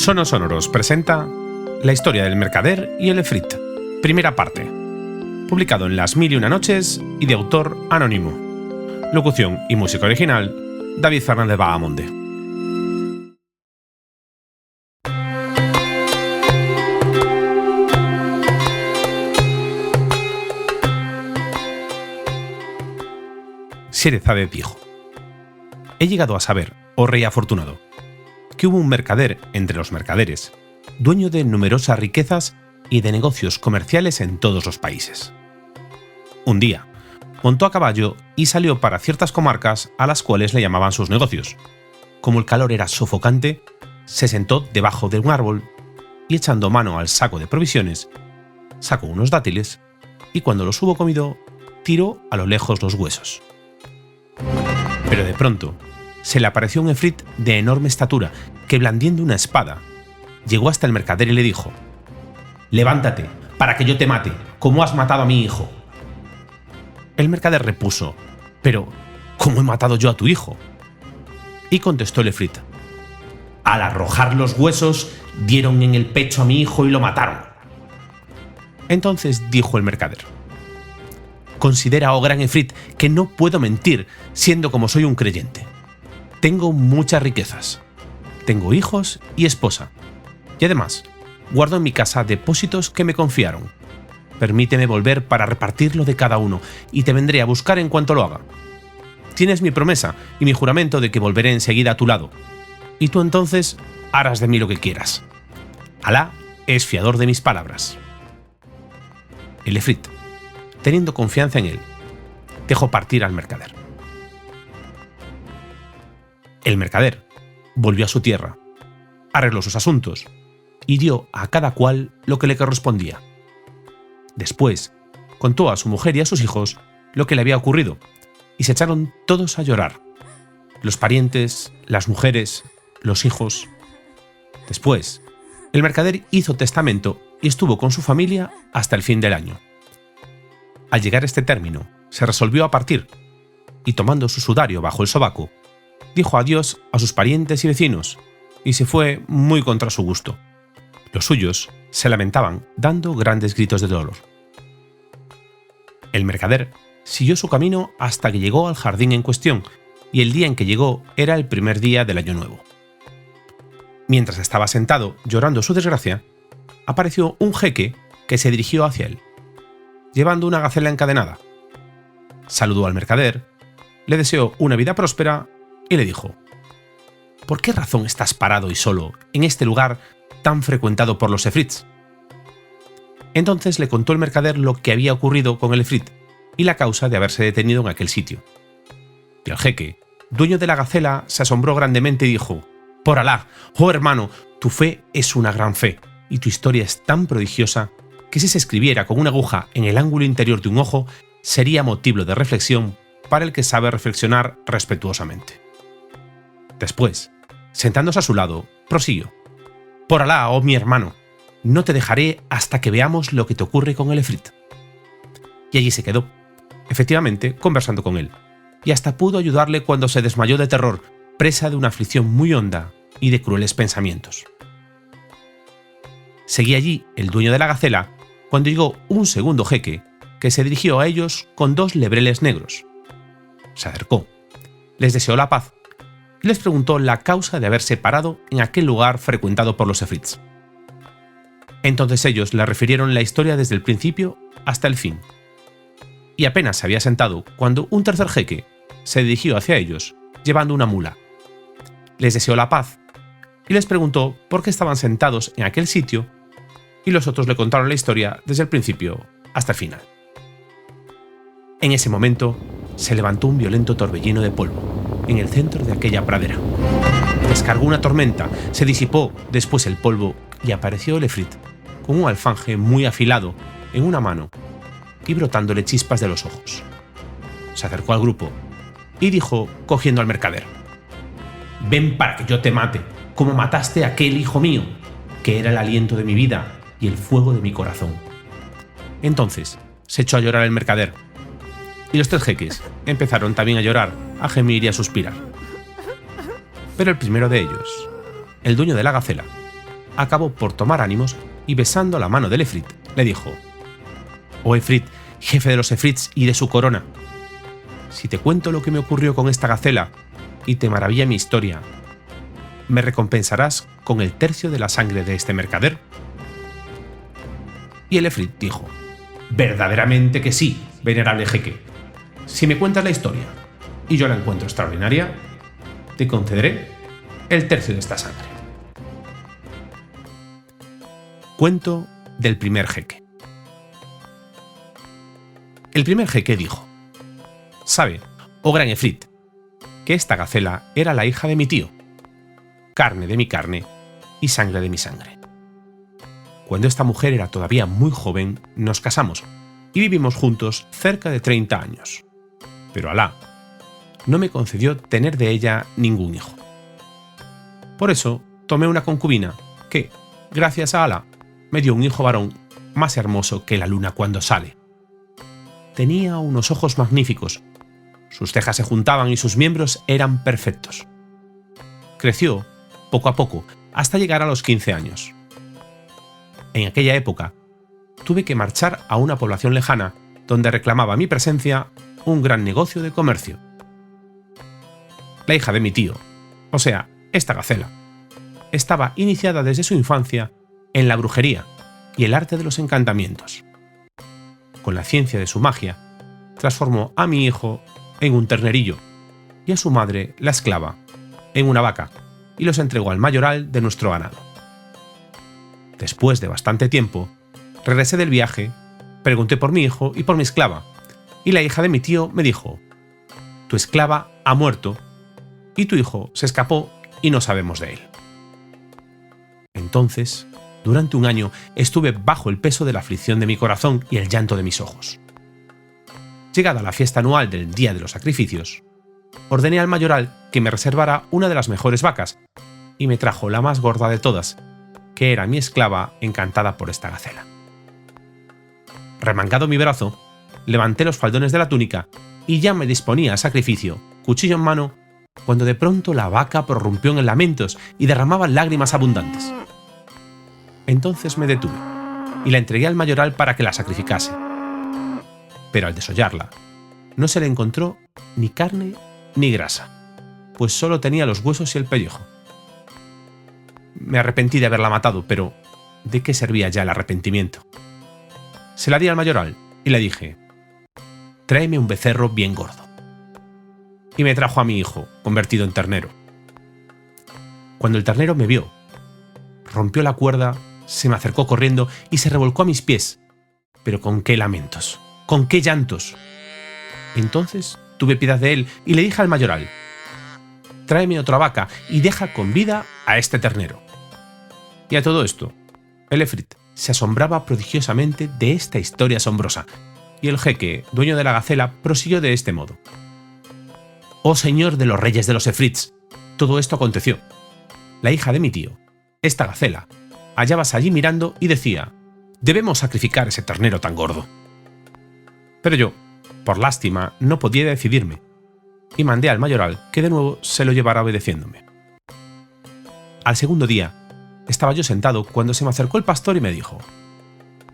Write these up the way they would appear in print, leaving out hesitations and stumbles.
Sonos Sonoros presenta La historia del mercader y el efrit, primera parte, publicado en Las Mil y Una Noches y de autor anónimo. Locución y música original, David Fernández Bahamonde. Sherezade dijo: he llegado a saber, oh rey afortunado, que hubo un mercader entre los mercaderes, dueño de numerosas riquezas y de negocios comerciales en todos los países. Un día, montó a caballo y salió para ciertas comarcas a las cuales le llamaban sus negocios. Como el calor era sofocante, se sentó debajo de un árbol y, echando mano al saco de provisiones, sacó unos dátiles y, cuando los hubo comido, tiró a lo lejos los huesos. Pero de pronto se le apareció un efrit de enorme estatura que, blandiendo una espada, llegó hasta el mercader y le dijo: «Levántate, para que yo te mate, como has matado a mi hijo». El mercader repuso: «Pero, ¿cómo he matado yo a tu hijo?». Y contestó el efrit: «Al arrojar los huesos, dieron en el pecho a mi hijo y lo mataron». Entonces dijo el mercader: «Considera, oh gran efrit, que no puedo mentir, siendo como soy un creyente. Tengo muchas riquezas, tengo hijos y esposa, y además guardo en mi casa depósitos que me confiaron. Permíteme volver para repartirlo de cada uno, y te vendré a buscar en cuanto lo haga. Tienes mi promesa y mi juramento de que volveré enseguida a tu lado, y tú entonces harás de mí lo que quieras. Alá es fiador de mis palabras». El efrit, teniendo confianza en él, dejó partir al mercader. El mercader volvió a su tierra, arregló sus asuntos y dio a cada cual lo que le correspondía. Después contó a su mujer y a sus hijos lo que le había ocurrido y se echaron todos a llorar: los parientes, las mujeres, los hijos. Después, el mercader hizo testamento y estuvo con su familia hasta el fin del año. Al llegar a este término, se resolvió a partir y, tomando su sudario bajo el sobaco, dijo adiós a sus parientes y vecinos y se fue muy contra su gusto. Los suyos se lamentaban, dando grandes gritos de dolor. El mercader siguió su camino hasta que llegó al jardín en cuestión, y el día en que llegó era el primer día del año nuevo. Mientras estaba sentado llorando su desgracia, apareció un jeque que se dirigió hacia él, llevando una gacela encadenada. Saludó al mercader, le deseó una vida próspera y le dijo: «¿Por qué razón estás parado y solo en este lugar tan frecuentado por los efrits?». Entonces le contó el mercader lo que había ocurrido con el efrit y la causa de haberse detenido en aquel sitio. Y el jeque, dueño de la gacela, se asombró grandemente y dijo: «Por Alá, oh hermano, tu fe es una gran fe, y tu historia es tan prodigiosa que si se escribiera con una aguja en el ángulo interior de un ojo, sería motivo de reflexión para el que sabe reflexionar respetuosamente». Después, sentándose a su lado, prosiguió: «Por Alá, oh mi hermano, no te dejaré hasta que veamos lo que te ocurre con el efrit». Y allí se quedó, efectivamente conversando con él, y hasta pudo ayudarle cuando se desmayó de terror, presa de una aflicción muy honda y de crueles pensamientos. Seguía allí el dueño de la gacela cuando llegó un segundo jeque que se dirigió a ellos con 2 lebreles negros. Se acercó, les deseó la paz y les preguntó la causa de haberse parado en aquel lugar frecuentado por los efrits. Entonces ellos le refirieron la historia desde el principio hasta el fin. Y apenas se había sentado cuando un tercer jeque se dirigió hacia ellos llevando una mula. Les deseó la paz y les preguntó por qué estaban sentados en aquel sitio, y los otros le contaron la historia desde el principio hasta el final. En ese momento se levantó un violento torbellino de polvo en el centro de aquella pradera. Descargó una tormenta, se disipó después el polvo y apareció el efrit con un alfanje muy afilado en una mano y brotándole chispas de los ojos. Se acercó al grupo y dijo, cogiendo al mercader: «Ven para que yo te mate, como mataste a aquel hijo mío, que era el aliento de mi vida y el fuego de mi corazón». Entonces se echó a llorar el mercader, y los 3 jeques empezaron también a llorar, a gemir y a suspirar. Pero el primero de ellos, el dueño de la gacela, acabó por tomar ánimos y, besando la mano del efrit, le dijo: «Oh efrit, jefe de los efrits y de su corona, si te cuento lo que me ocurrió con esta gacela y te maravilla mi historia, ¿me recompensarás con el tercio de la sangre de este mercader?». Y el efrit dijo: «Verdaderamente que sí, venerable jeque. Si me cuentas la historia y yo la encuentro extraordinaria, te concederé el tercio de esta sangre». Cuento del primer jeque. El primer jeque dijo: «Sabe, oh gran efrit, que esta gacela era la hija de mi tío, carne de mi carne y sangre de mi sangre. Cuando esta mujer era todavía muy joven, nos casamos y vivimos juntos cerca de 30 años. Pero Alá no me concedió tener de ella ningún hijo. Por eso tomé una concubina que, gracias a Alá, me dio un hijo varón más hermoso que la luna cuando sale. Tenía unos ojos magníficos, sus cejas se juntaban y sus miembros eran perfectos. Creció, poco a poco, hasta llegar a los 15 años. En aquella época, tuve que marchar a una población lejana donde reclamaba mi presencia un gran negocio de comercio. La hija de mi tío, o sea, esta gacela, estaba iniciada desde su infancia en la brujería y el arte de los encantamientos. Con la ciencia de su magia, transformó a mi hijo en un ternerillo y a su madre, la esclava, en una vaca, y los entregó al mayoral de nuestro ganado. Después de bastante tiempo, regresé del viaje, pregunté por mi hijo y por mi esclava, y la hija de mi tío me dijo: «Tu esclava ha muerto y tu hijo se escapó y no sabemos de él». Entonces, durante un año estuve bajo el peso de la aflicción de mi corazón y el llanto de mis ojos. Llegada la fiesta anual del Día de los Sacrificios, ordené al mayoral que me reservara una de las mejores vacas y me trajo la más gorda de todas, que era mi esclava encantada por esta gacela. Remangado mi brazo, levanté los faldones de la túnica y ya me disponía al sacrificio, cuchillo en mano, cuando de pronto la vaca prorrumpió en lamentos y derramaba lágrimas abundantes. Entonces me detuve y la entregué al mayoral para que la sacrificase. Pero al desollarla, no se le encontró ni carne ni grasa, pues solo tenía los huesos y el pellejo. Me arrepentí de haberla matado, pero ¿de qué servía ya el arrepentimiento? Se la di al mayoral y le dije: «Tráeme un becerro bien gordo». Y me trajo a mi hijo, convertido en ternero. Cuando el ternero me vio, rompió la cuerda, se me acercó corriendo y se revolcó a mis pies. Pero con qué lamentos, con qué llantos. Entonces tuve piedad de él y le dije al mayoral: «Tráeme otra vaca y deja con vida a este ternero». Y a todo esto, el efrit se asombraba prodigiosamente de esta historia asombrosa, y el jeque, dueño de la gacela, prosiguió de este modo: «Oh señor de los reyes de los efrits, todo esto aconteció. La hija de mi tío, esta gacela, hallábase allí mirando y decía: debemos sacrificar ese ternero tan gordo. Pero yo, por lástima, no podía decidirme, y mandé al mayoral que de nuevo se lo llevara obedeciéndome. Al segundo día, estaba yo sentado cuando se me acercó el pastor y me dijo: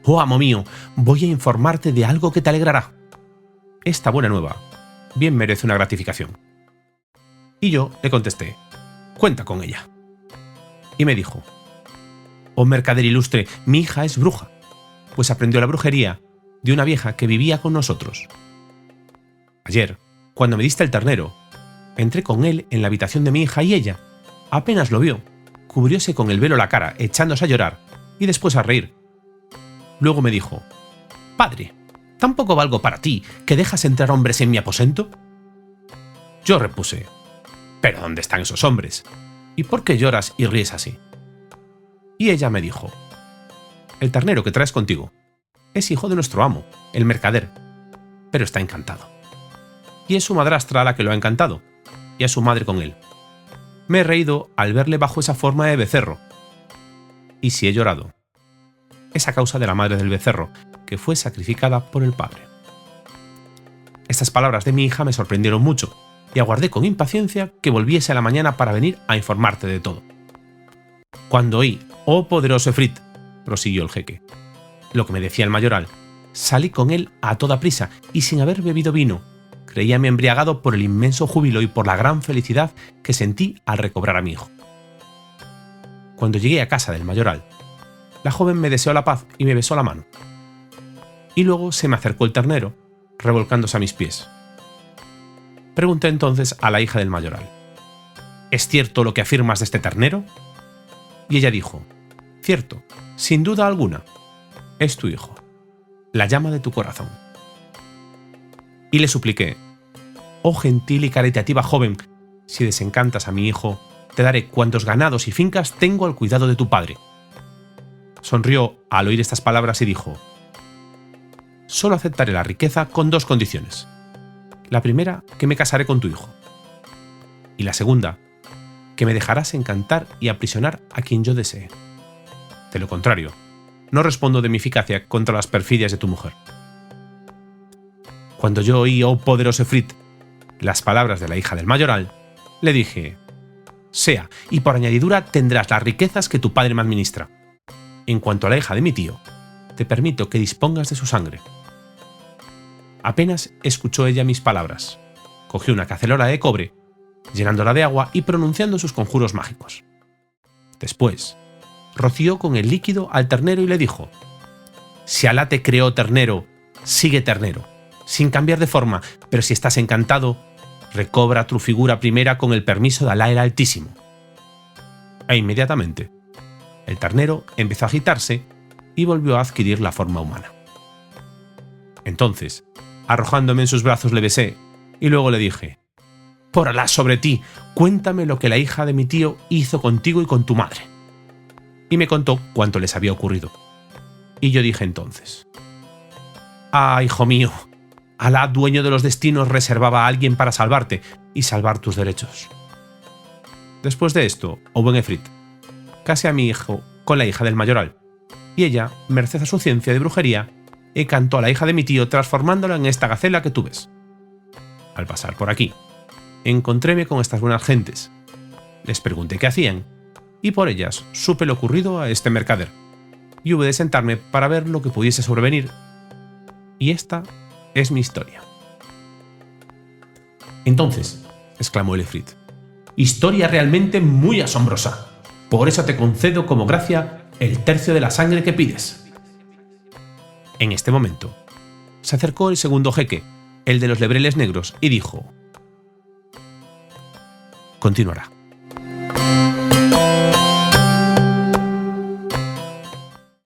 «Oh amo mío, voy a informarte de algo que te alegrará. Esta buena nueva bien merece una gratificación». Y yo le contesté: «Cuenta con ella». Y me dijo: «Oh mercader ilustre, mi hija es bruja, pues aprendió la brujería de una vieja que vivía con nosotros. Ayer, cuando me diste el ternero, entré con él en la habitación de mi hija y ella, apenas lo vio, cubrióse con el velo la cara, echándose a llorar y después a reír. Luego me dijo: «Padre, ¿tampoco valgo para ti que dejas entrar hombres en mi aposento?». Yo repuse: «¿Pero dónde están esos hombres? ¿Y por qué lloras y ríes así?». Y ella me dijo: «El ternero que traes contigo es hijo de nuestro amo, el mercader, pero está encantado. Y es su madrastra la que lo ha encantado, y a su madre con él. Me he reído al verle bajo esa forma de becerro. Y si he llorado, es a causa de la madre del becerro, que fue sacrificada por el padre». Estas palabras de mi hija me sorprendieron mucho, y aguardé con impaciencia que volviese a la mañana para venir a informarte de todo. Cuando oí «Oh poderoso Efrit», prosiguió el jeque. Lo que me decía el mayoral, salí con él a toda prisa y sin haber bebido vino. Creíame embriagado por el inmenso júbilo y por la gran felicidad que sentí al recobrar a mi hijo. Cuando llegué a casa del mayoral, la joven me deseó la paz y me besó la mano. Y luego se me acercó el ternero, revolcándose a mis pies. Pregunté entonces a la hija del mayoral: «¿Es cierto lo que afirmas de este ternero?». Y ella dijo: «Cierto, sin duda alguna. Es tu hijo, la llama de tu corazón». Y le supliqué: «Oh gentil y caritativa joven, si desencantas a mi hijo, te daré cuantos ganados y fincas tengo al cuidado de tu padre». Sonrió al oír estas palabras y dijo: «Solo aceptaré la riqueza con dos condiciones. La primera, que me casaré con tu hijo. Y la segunda, que me dejarás encantar y aprisionar a quien yo desee. De lo contrario, no respondo de mi eficacia contra las perfidias de tu mujer». Cuando yo oí, oh poderoso Efrit, las palabras de la hija del mayoral, le dije: «Sea, y por añadidura tendrás las riquezas que tu padre me administra. En cuanto a la hija de mi tío, te permito que dispongas de su sangre». Apenas escuchó ella mis palabras, cogió una cacerola de cobre, llenándola de agua y pronunciando sus conjuros mágicos. Después, roció con el líquido al ternero y le dijo: «Si Alá te creó ternero, sigue ternero, sin cambiar de forma, pero si estás encantado, recobra tu figura primera con el permiso de Alá el Altísimo». E inmediatamente, el ternero empezó a agitarse y volvió a adquirir la forma humana. Entonces, arrojándome en sus brazos, le besé y luego le dije: «Por Alá sobre ti, cuéntame lo que la hija de mi tío hizo contigo y con tu madre». Y me contó cuánto les había ocurrido. Y yo dije entonces: «Ah, hijo mío, Alá, dueño de los destinos, reservaba a alguien para salvarte y salvar tus derechos». Después de esto, oh buen Efrit, casé a mi hijo con la hija del mayoral, y ella, merced a su ciencia de brujería, encantó a la hija de mi tío transformándola en esta gacela que tú ves. Al pasar por aquí, encontréme con estas buenas gentes. Les pregunté qué hacían, y por ellas supe lo ocurrido a este mercader, y hube de sentarme para ver lo que pudiese sobrevenir. Y esta es mi historia». «Entonces», exclamó el Efrit, «historia realmente muy asombrosa. Por eso te concedo como gracia el tercio de la sangre que pides». En este momento, se acercó el segundo jeque, el de los lebreles negros, y dijo: «Continuará».